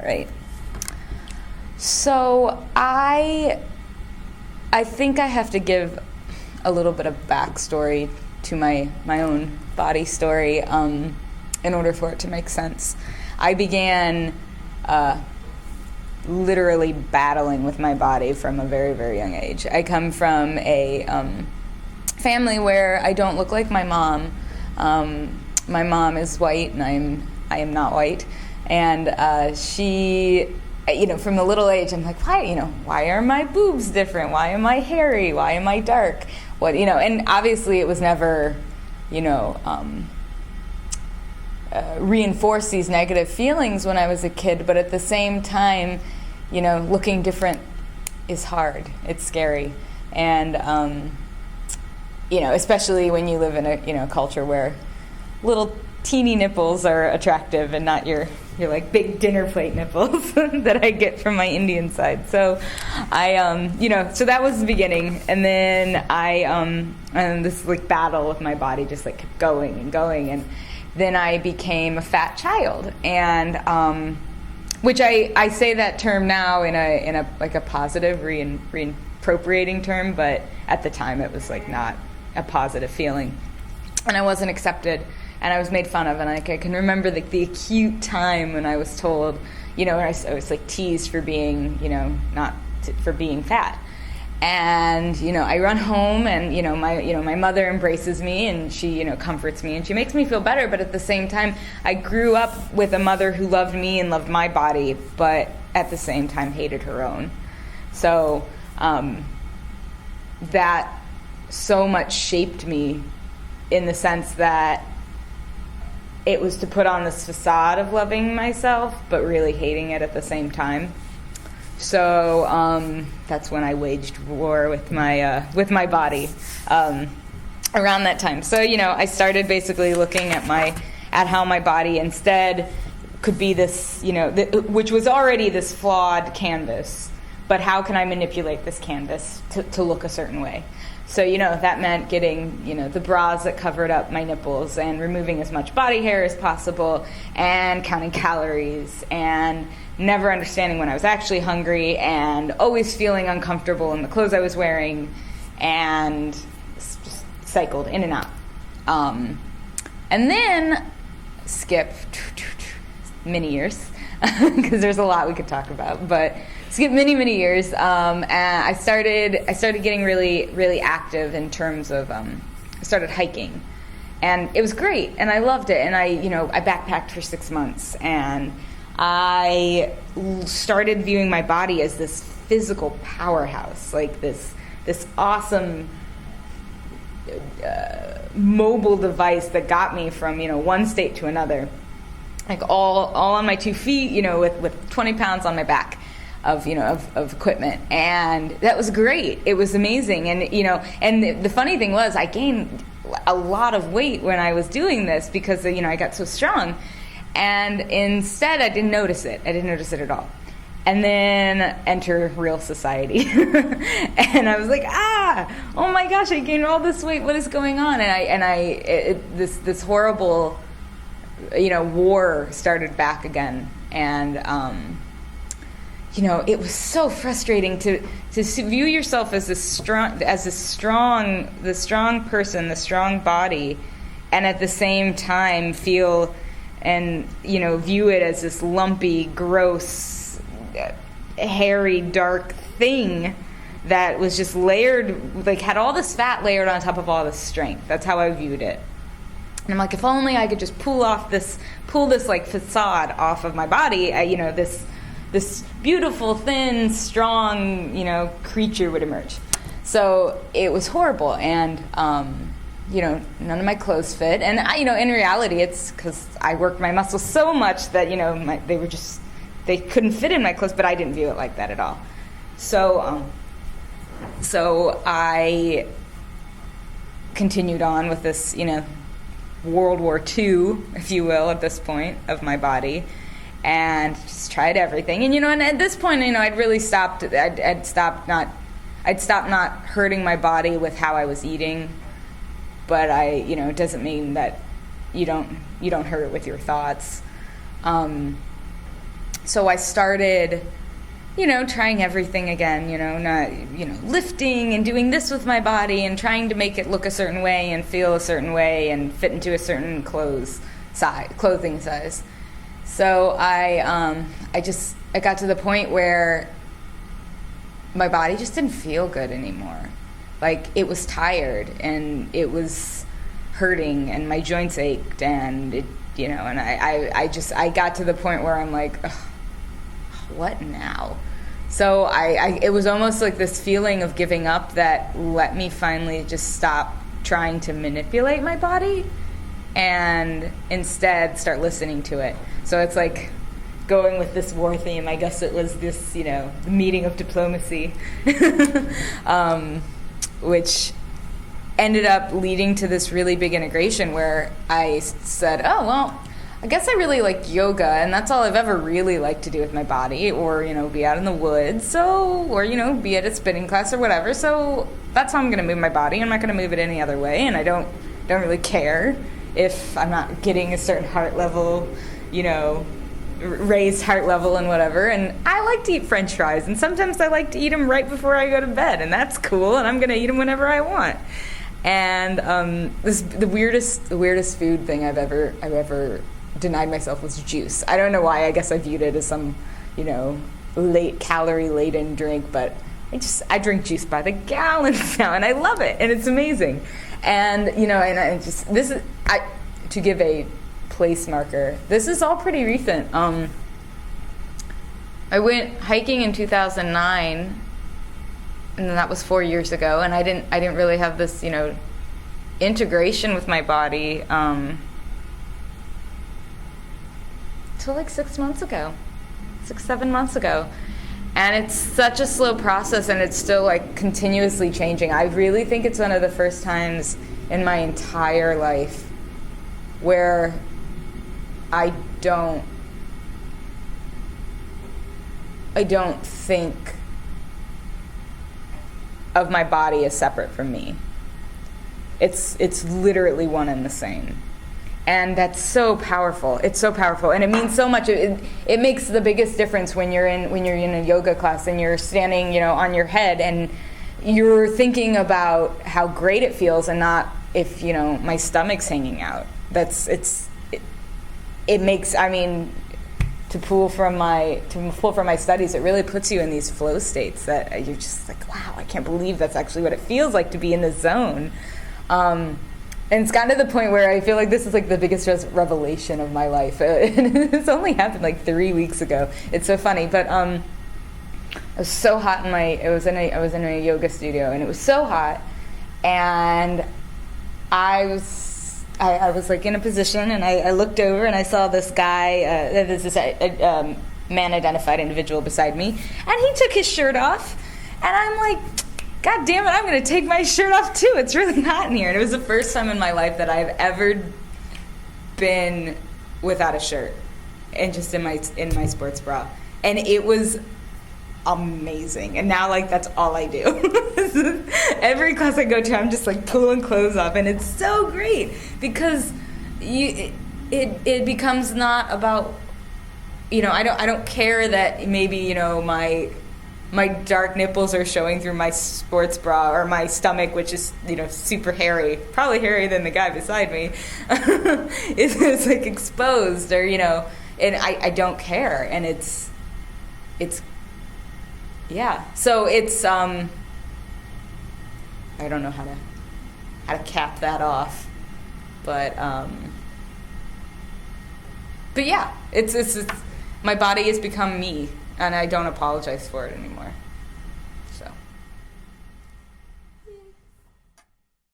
right. So I think I have to give a little bit of backstory to my own body story in order for it to make sense. I began literally battling with my body from a very, very young age. I come from a family where I don't look like my mom. My mom is white and I am not white. And she, from a little age, I'm like, why are my boobs different? Why am I hairy? Why am I dark? And obviously it was never, reinforce these negative feelings when I was a kid, but at the same time, looking different is hard. It's scary. And, especially when you live in a culture where little teeny nipples are attractive and not your like big dinner plate nipples that I get from my Indian side. So so that was the beginning. And then and this like battle with my body just like kept going and going. And then I became a fat child. And, which I say that term now in a like a positive reappropriating term, but at the time it was like not a positive feeling. And I wasn't accepted. And I was made fun of, and I can remember the acute time when I was told, I was like teased for being, for being fat. And I run home, and my mother embraces me, and she comforts me, and she makes me feel better. But at the same time, I grew up with a mother who loved me and loved my body, but at the same time hated her own. So that so much shaped me in the sense that it was to put on this facade of loving myself, but really hating it at the same time. So that's when I waged war with my body around that time. So I started basically looking at how my body instead could be this, which was already this flawed canvas. But how can I manipulate this canvas to look a certain way? So, that meant getting, the bras that covered up my nipples and removing as much body hair as possible and counting calories and never understanding when I was actually hungry and always feeling uncomfortable in the clothes I was wearing and just cycled in and out. And then skip many years because there's a lot we could talk about, but skip many years, and I started getting really, really active in terms of, I started hiking, and it was great, and I loved it, and I backpacked for 6 months, and I started viewing my body as this physical powerhouse, like this awesome mobile device that got me from one state to another, like all on my 2 feet, with 20 pounds on my back of equipment, and that was great. It was amazing, and and the funny thing was I gained a lot of weight when I was doing this because I got so strong, and instead I didn't notice it. I didn't notice it at all. And then enter real society, and I was like, oh my gosh, I gained all this weight. What is going on? And this horrible war started back again, and it was so frustrating to view yourself as the strong person, the strong body, and at the same time feel and view it as this lumpy, gross, hairy, dark thing that was just layered, like had all this fat layered on top of all this strength. That's how I viewed it. And I'm like, if only I could just pull this like facade off of my body, this beautiful, thin, strong, creature would emerge. So it was horrible, and none of my clothes fit. And in reality, it's because I worked my muscles so much that they couldn't fit in my clothes. But I didn't view it like that at all. So I continued on with this, World War II, if you will, at this point of my body. And just tried everything, and at this point, I'd really stopped. I'd stopped not hurting my body with how I was eating, but it doesn't mean that you don't hurt it with your thoughts. So I started, trying everything again, not, lifting and doing this with my body and trying to make it look a certain way and feel a certain way and fit into a certain clothing size. So I got to the point where my body just didn't feel good anymore. Like, it was tired and it was hurting and my joints ached and it, and I got to the point where I'm like, ugh, what now? So it was almost like this feeling of giving up that let me finally just stop trying to manipulate my body and instead start listening to it. So it's like going with this war theme. I guess it was this, the meeting of diplomacy, which ended up leading to this really big integration where I said, oh, well, I guess I really like yoga, and that's all I've ever really liked to do with my body, or, be out in the woods, or, be at a spinning class or whatever. So that's how I'm going to move my body. I'm not going to move it any other way, and I don't really care if I'm not getting a certain heart level, raised heart level and whatever. And I like to eat French fries, and sometimes I like to eat them right before I go to bed, and that's cool, and I'm going to eat them whenever I want. And the weirdest food thing I've ever denied myself was juice. I don't know why. I guess I viewed it as some, late calorie laden drink, but I drink juice by the gallons now, and I love it, and it's amazing. And to give a place marker, this is all pretty recent. I went hiking in 2009, and that was 4 years ago, and I didn't really have this, integration with my body till like 7 months ago. And it's such a slow process, and it's still like continuously changing. I really think it's one of the first times in my entire life where I don't think of my body as separate from me. It's literally one and the same. And that's so powerful. It's so powerful, and it means so much. It makes the biggest difference when you're in a yoga class and you're standing, on your head, and you're thinking about how great it feels, and not if my stomach's hanging out. It makes. I mean, to pull from my studies, it really puts you in these flow states that you're just like, wow, I can't believe that's actually what it feels like to be in the zone. And it's gotten to the point where I feel like this is like the biggest revelation of my life. And it's only happened like 3 weeks ago. It's so funny, but it was so hot I was in a yoga studio, and it was so hot, and I was like in a position, and I looked over and I saw this guy, this man-identified individual beside me, and he took his shirt off, and I'm like, God damn it, I'm going to take my shirt off too. It's really hot in here. And it was the first time in my life that I've ever been without a shirt and just in my sports bra. And it was amazing. And now, like, that's all I do. Every class I go to, I'm just like pulling clothes off, and it's so great because it becomes not about, I don't care that maybe, my dark nipples are showing through my sports bra, or my stomach, which is, super hairy, probably hairier than the guy beside me, is like exposed, or, and I don't care. And it's, yeah. So it's, I don't know how to cap that off, but yeah, it's my body has become me, and I don't apologize for it anymore.